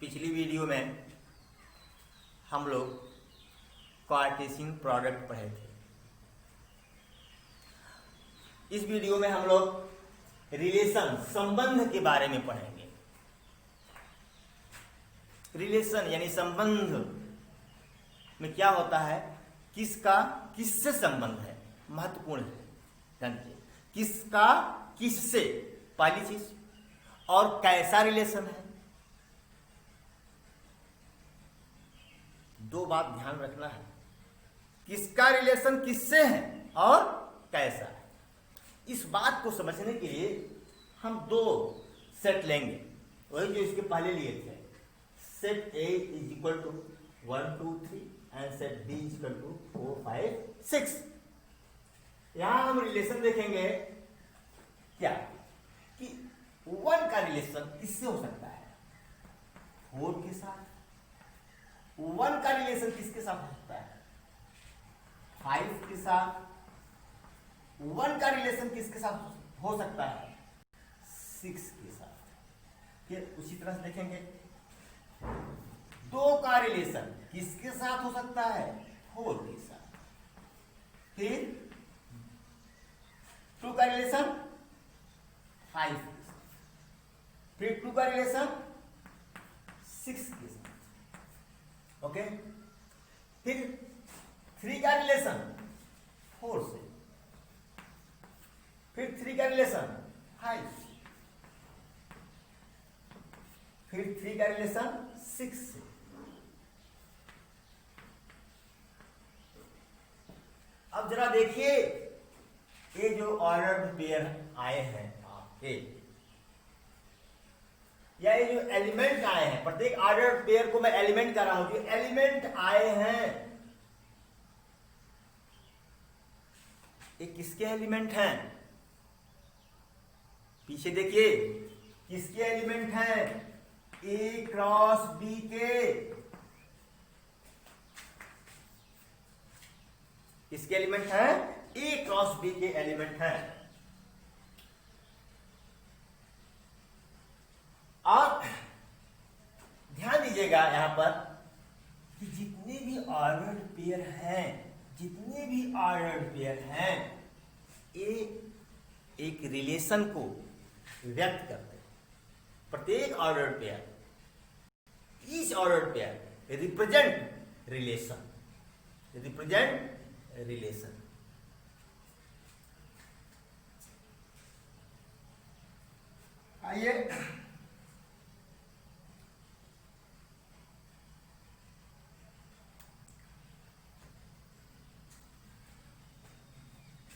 पिछली वीडियो में हम लोग कार्टेशियन प्रोडक्ट पढ़े थे। इस वीडियो में हम लोग रिलेशन संबंध के बारे में पढ़ेंगे। रिलेशन यानी संबंध में क्या होता है, किसका किससे संबंध है, महत्वपूर्ण है। जानते किसका किससे, पहली चीज, और कैसा रिलेशन है। दो बात ध्यान रखना है, किसका रिलेशन किससे है और कैसा है। इस बात को समझने के लिए हम दो सेट लेंगे, वही जो इसके पहले लिए थे। Set A is equal to 1 2 3 and set B is equal to 4 5 6। यहां हम रिलेशन देखेंगे क्या कि 1 का रिलेशन किससे हो सकता है, 4 के साथ। 1 का रिलेशन किसके साथ हो सकता है, 5 के साथ। 1 का रिलेशन किसके साथ हो सकता है, 6 के साथ। फिर उसी तरह से देखेंगे 2 का रिलेशन किसके साथ हो सकता है, 4 के साथ। फिर 2 का रिलेशन 5 के साथ। फिर 2 का रिलेशन 6 के साथ। ओके। फिर 3 का रिलेशन 4 से। फिर 3 का रिलेशन 5 से। फिर 3 का रिलेशन 6 से। अब जरा देखिए ये जो ऑर्डर्ड पेयर आए हैं आपके, या ये जो एलिमेंट आए हैं, प्रत्येक ऑर्डर्ड पेयर को मैं एलिमेंट कर रहा हूं। जो एलिमेंट आए हैं ये किसके एलिमेंट हैं, पीछे देखिए किसके एलिमेंट हैं, A क्रॉस B के। किसके एलिमेंट हैं, A क्रॉस B के एलिमेंट हैं। और ध्यान दीजिएगा यहां पर कि जितने भी ऑर्डर्ड पेयर हैं, ये एक रिलेशन को व्यक्त करते हैं। प्रत्येक ordered pair, each ordered pair represent relation. आइए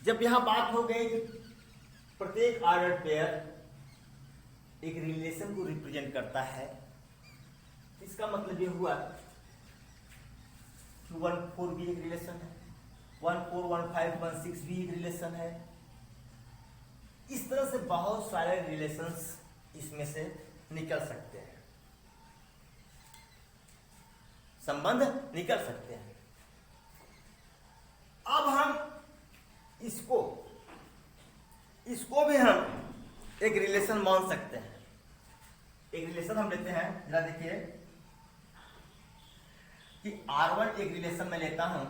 जब यहां बात हो गई कि प्रत्येक ऑर्डर्ड पेयर एक रिलेशन को रिप्रेजेंट करता है, इसका मतलब ये हुआ कि 1 4 भी एक रिलेशन है, 1 4 1 5 1 6 भी एक रिलेशन है। इस तरह से बहुत सारे रिलेशंस इसमें से निकल सकते हैं, संबंध निकल सकते हैं। अब हम इसको भी हम एक रिलेशन मान सकते हैं। एक रिलेशन हम लेते हैं, जरा देखिए कि R1 एक रिलेशन में लेता हूं।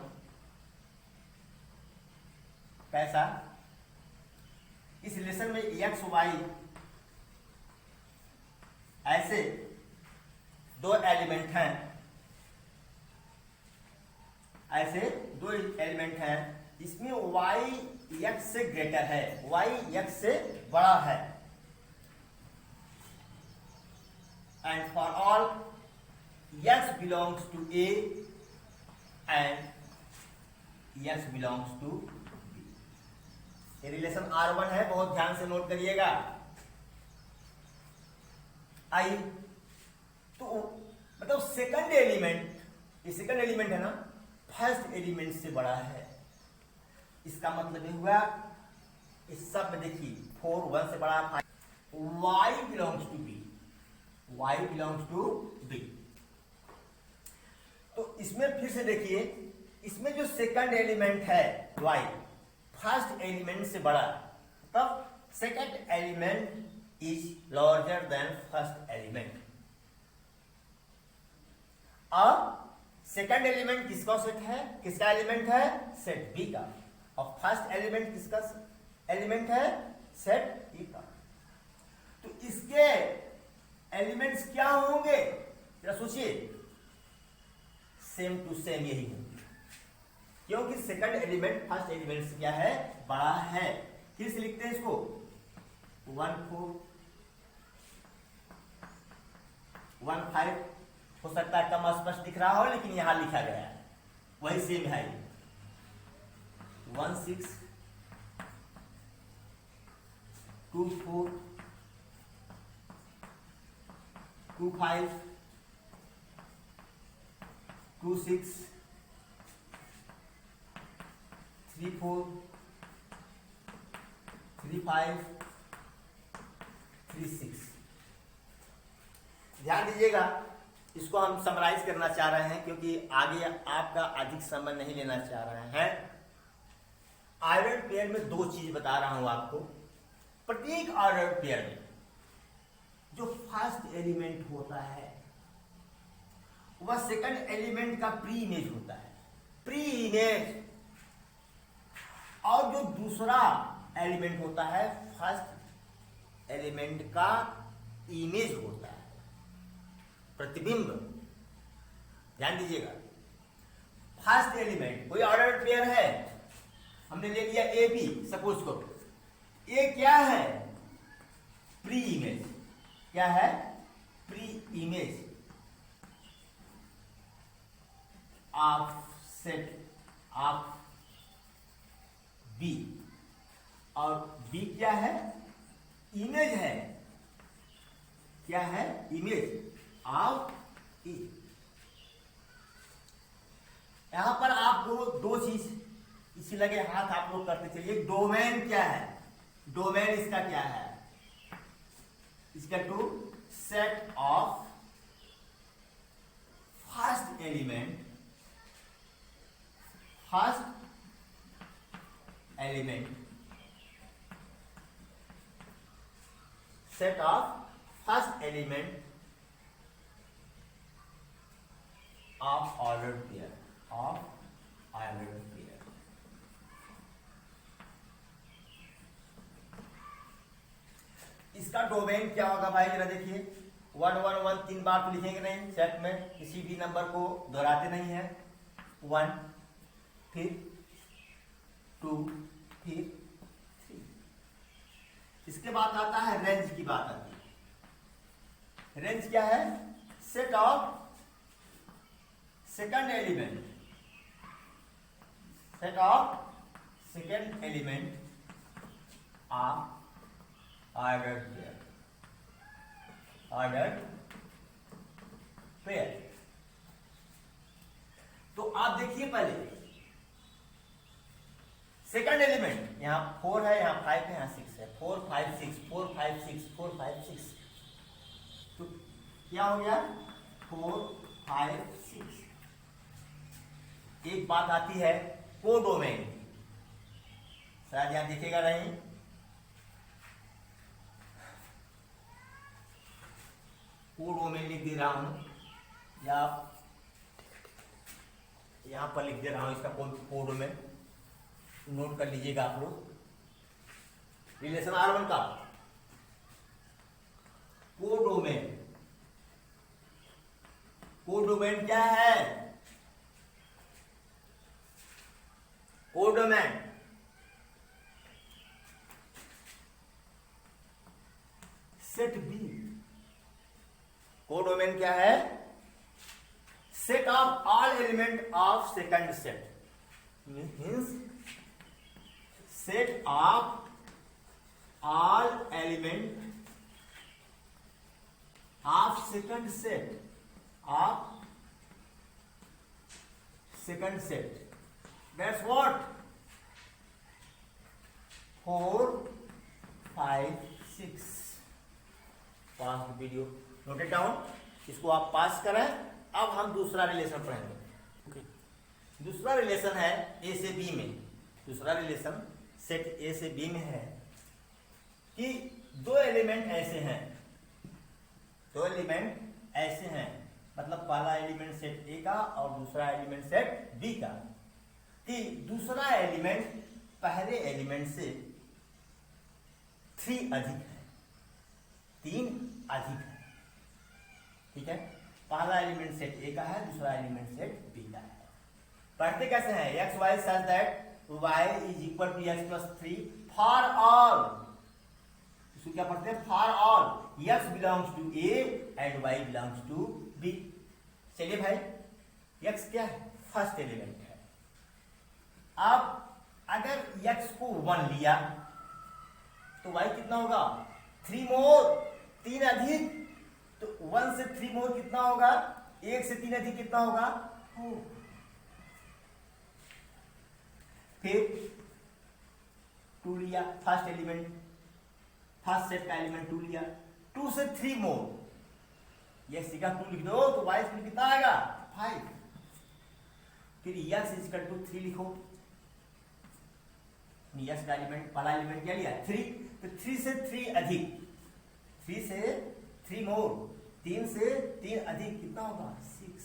कैसा, इस रिलेशन में x y ऐसे दो एलिमेंट हैं, इसमें y x से ग्रेटर है, y x से बड़ा है। And for all x belongs to A and x belongs to B। ये रिलेशन R1 है, बहुत ध्यान से नोट करिएगा। आई तो मतलब सेकंड एलिमेंट, ये सेकंड एलिमेंट है ना, फर्स्ट एलिमेंट से बड़ा है। इसका मतलब ये हुआ, इस सब में देखिए 4 1 से बड़ा, 5 y बिलोंग्स टू B। तो इसमें फिर से देखिए, इसमें जो सेकंड एलिमेंट है y, फर्स्ट एलिमेंट से बड़ा, तब second element is larger than first element. और सेकंड एलिमेंट किसका सेट है, किसका एलिमेंट है, सेट बी का। और फर्स्ट एलिमेंट किसका एलिमेंट है, सेट ई का। तो इसके एलिमेंट्स क्या होंगे, जरा सोचिए, सेम टू सेम यही होंगे, क्योंकि सेकंड एलिमेंट फर्स्ट एलिमेंट से क्या है, बड़ा है। फिर से लिखते हैं इसको, 1 4 1 5, हो सकता है कम स्पष्ट दिख रहा हो, लेकिन यहां लिखा गया है वही सेम है। 1 6 2 4 2 5 2 6 3 4 3 5 3 6। ध्यान दीजिएगा, इसको हम समराइज करना चाह रहे हैं, क्योंकि आगे आपका अधिक समय नहीं लेना चाह रहे हैं। आर्डर्ड पेयर में दो चीज बता रहा हूं आपको। प्रत्येक आर्डर्ड पेयर में जो फर्स्ट एलिमेंट होता है वह सेकंड एलिमेंट का प्री इमेज होता है, प्री इमेज। और जो दूसरा एलिमेंट होता है फर्स्ट एलिमेंट का इमेज होता है, प्रतिबिंब। ध्यान दीजिएगा, फर्स्ट एलिमेंट कोई ऑर्डर्ड पेयर है, हमने ले लिया ए बी, सपोज करो। ए क्या है, प्री इमेज। क्या है, pre image of set of B. और बी क्या है, इमेज है। क्या है, इमेज ऑफ ई। यहां पर आपको दो चीज इसी लगे हाथ आप लोग करते चलिए। डोमेन क्या है, डोमेन इसका क्या है, इसका to set of first element, first element, set of first element of ordered pair, of ordered pair. इसका डोमेन क्या होगा भाई, जरा देखिए। 1 1 1 3 बार तो लिखेंगे नहीं सेट में, किसी भी नंबर को दोहराते नहीं है। 1 फिर 2 फिर 3। इसके बाद आता है रेंज की बात आती है। रेंज क्या है, set of second element, set of second element of ordered pair, ordered pair. तो आप देखिए पहले सेकंड एलिमेंट, यहां 4 है, यहां 5 है, यहां 6 है। 4 5 6 4 5 6 4 5 6। तो क्या हो गया, 4 5 6। एक बात आती है कोडोमेन, शायद यहां दिखेगा नहीं, कोडोमेन लिख दे रहा हूं, या यहां पर लिख दे रहा हूं इसका कोडोमेन, नोट कर लीजिएगा आप लोग। रिलेशन R1 का कोडोमेन, कोडोमेन क्या है, कोडोमेन सेट बी। कोडोमेन क्या है, set of all element of second set, means set of all element of second set, of second set. That's what 4 5 6। Pass video note it down, इसको आप पास करें। अब हम दूसरा रिलेशन पढ़ेंगे। दूसरा रिलेशन है ए से बी में। दूसरा रिलेशन सेट ए से बी में है कि दो एलिमेंट ऐसे हैं, दो एलिमेंट ऐसे हैं, मतलब पहला एलिमेंट सेट ए का और दूसरा एलिमेंट सेट बी का, कि दूसरा एलिमेंट पहले एलिमेंट से 3 अधिक है, 3 अधिक है, ठीक है। पहला एलिमेंट सेट ए का है, दूसरा एलिमेंट सेट बी का है। पढ़ते कैसे हैं, x y such that y is equal to x plus 3 for all, इसको क्या पढ़ते हैं, for all x belongs to a and y belongs to b। चलिए भाई, x क्या है, फर्स्ट एलिमेंट है। अब अगर x को 1 लिया तो y कितना होगा, 3 मोर, 3 अधिक, तो 1 से 3 मोर कितना होगा, 1 से 3 अधिक कितना होगा, 4। फिर 2 लिया, फर्स्ट एलिमेंट, फर्स्ट सेट का एलिमेंट 2 लिया, 2 से 3 मोर, ये सीधा 2 लिख दो तो y स्क्वायर कितना आएगा, 5। फिर x इक्वल टू 3 लिखो, x का एलिमेंट, पहला एलिमेंट क्या लिया, 3, तो 3 से 3 अधिक, 3 से 3 मोर, 3 से 3 अधिक कितना होगा, 6।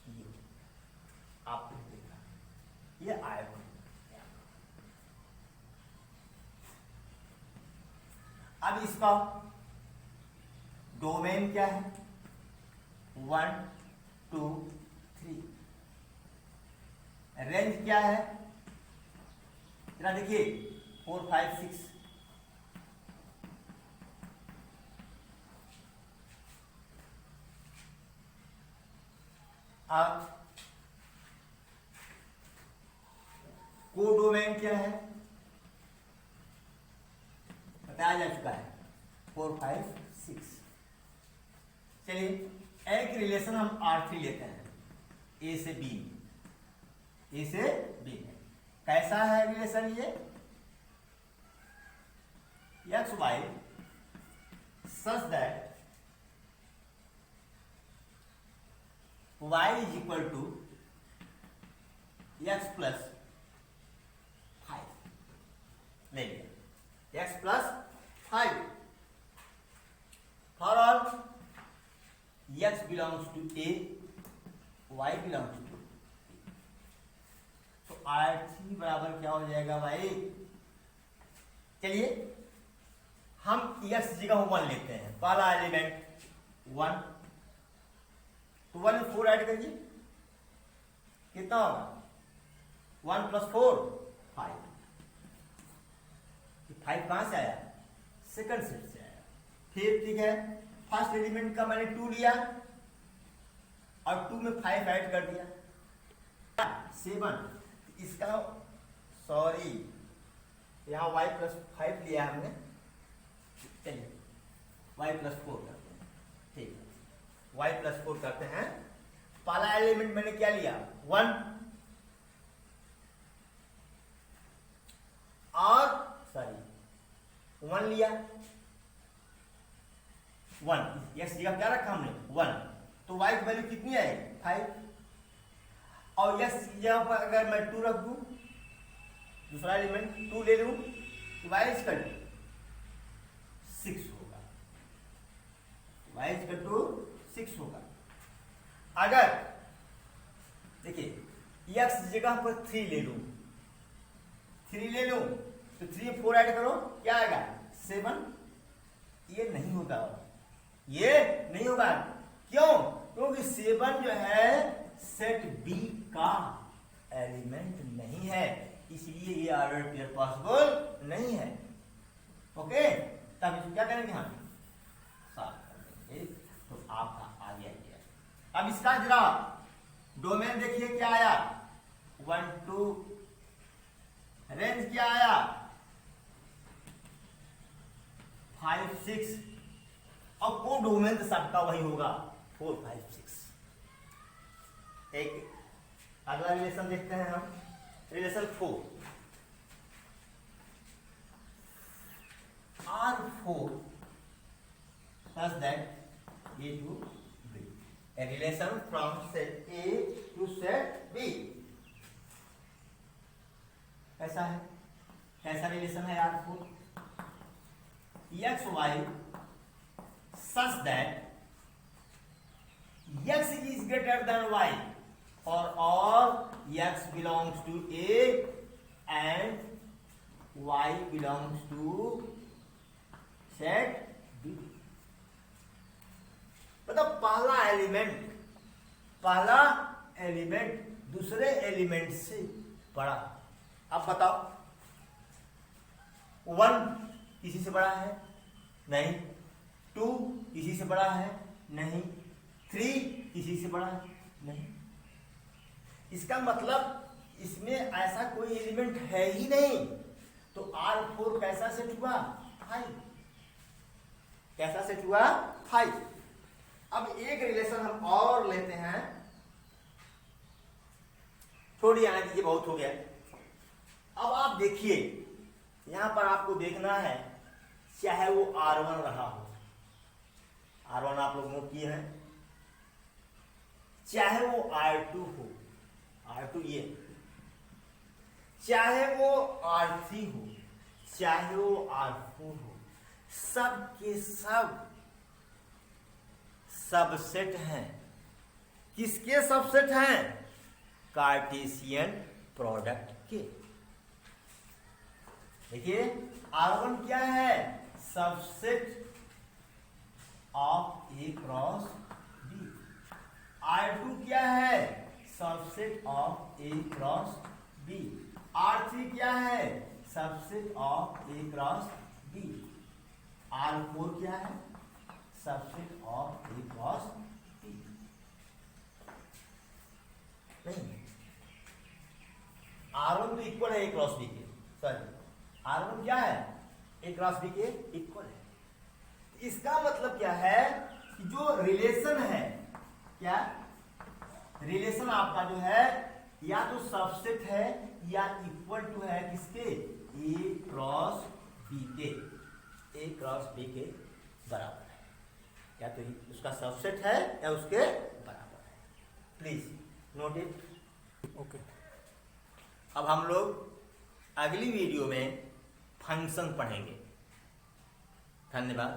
ये आपने देखा, ये आएगा। अब इसका डोमेन क्या है, 1 2 3, रेंज क्या है, जरा देखिए 4 5 6, अब कोडोमेन क्या है, बताया जा चुका है, 4 5 6। चलिए एक रिलेशन हम R3 लेते हैं, ए से बी, ए से बी में कैसा है रिलेशन, ये x y such that y is equal to x plus 5 ले लिया, x plus 5 for all x belongs to a, y belongs to, तो R3 बराबर क्या हो जाएगा भाई, चलिए हम x जगह 1 लेते हैं, पहला एलिमेंट 1, तो 1 में 4 ऐड करिए, कितना होगा, 1 प्लस 4 5, 5 कहां से आया, सेकंड सेट से आया। फिर ठीक है, फर्स्ट एलिमेंट का मैंने 2 लिया और 2 में 5 ऐड कर दिया, 7, इसका सॉरी यहाँ y प्लस 5 लिया हमने, चलिए y प्लस 4 करते हैं, ठीक है, y प्लस 4 करते हैं। पहला एलिमेंट मैंने क्या लिया, 1, और सॉरी 1 लिया, 1 x जगह क्या रखा हमने, 1, तो y की वैल्यू कितनी आएगी, 5, और x जगह पर अगर मैं 2 रख दूं, दूसरा एलिमेंट 2 ले लूं, तो y इक्वल टू 6 होगा, y इक्वल टू 6 होगा। अगर देखिए x जगह पर 3 ले लूं, 3 ले लूं तो 3 में 4 ऐड करो, क्या आएगा, 7, ये नहीं होगा, ये नहीं होगा, क्यों, क्योंकि 7 जो है सेट बी का एलिमेंट नहीं है, इसलिए ये ऑर्डर पेयर पॉसिबल नहीं है। ओके, तब इसको क्या करेंगे हम, सॉल्व कर देंगे, तो आपका आ गया। अब इसका जरा डोमेन देखिए क्या आया, 1 2, रेंज क्या आया, 5 6, और को डोमेन तो सबका वही होगा, 4 5 6। एक अगला रिलेशन देखते हैं हम, relation 4, R4 such that A to B, a relation from set A to set B। कैसा है, कैसा रिलेशन है R4, x y such that greater than y for all x belongs to A and y belongs to set B। मतलब पहला element दूसरे element से बड़ा। अब बताओ 1 किसी से बड़ा है नहीं, 2 किसी से बड़ा है नहीं, 3 किसी से बड़ा है नहीं। इसका मतलब इसमें ऐसा कोई एलिमेंट है ही नहीं। तो R4 कैसा सेट हुआ? 5। कैसा सेट हुआ? 5। अब एक रिलेशन हम और लेते हैं, छोड़िए आने दीजिए, बहुत हो गया। अब आप देखिए यहां पर आपको देखना है, चाहे वो R1 रहा हो, R1 आप लोग नोट किए हैं, चाहे वो R2 हो, R2 ये, चाहे वो R3 हो, चाहे वो R4 हो, सब के सब सबसेट हैं। किसके सबसेट हैं? कार्टेशियन प्रोडक्ट के। देखिए R1 क्या है? Subset of A cross B। R2 क्या है? Subset of A cross B। R3 क्या है? Subset of A cross B। R4 क्या है? Subset of A cross B। नहीं, R1 तो इक्वल है A क्रॉस B के, सॉरी R1 क्या है? A क्रॉस B के इक्वल है। इसका मतलब क्या है कि जो रिलेशन है, क्या रिलेशन आपका जो है या तो सबसेट है या इक्वल टू है किसके? A क्रॉस B के, A क्रॉस B के बराबर है, या तो उसका सबसेट है या उसके बराबर है। Please note it. ओके। अब हम लोग अगली वीडियो में फंक्शन पढ़ेंगे। धन्यवाद।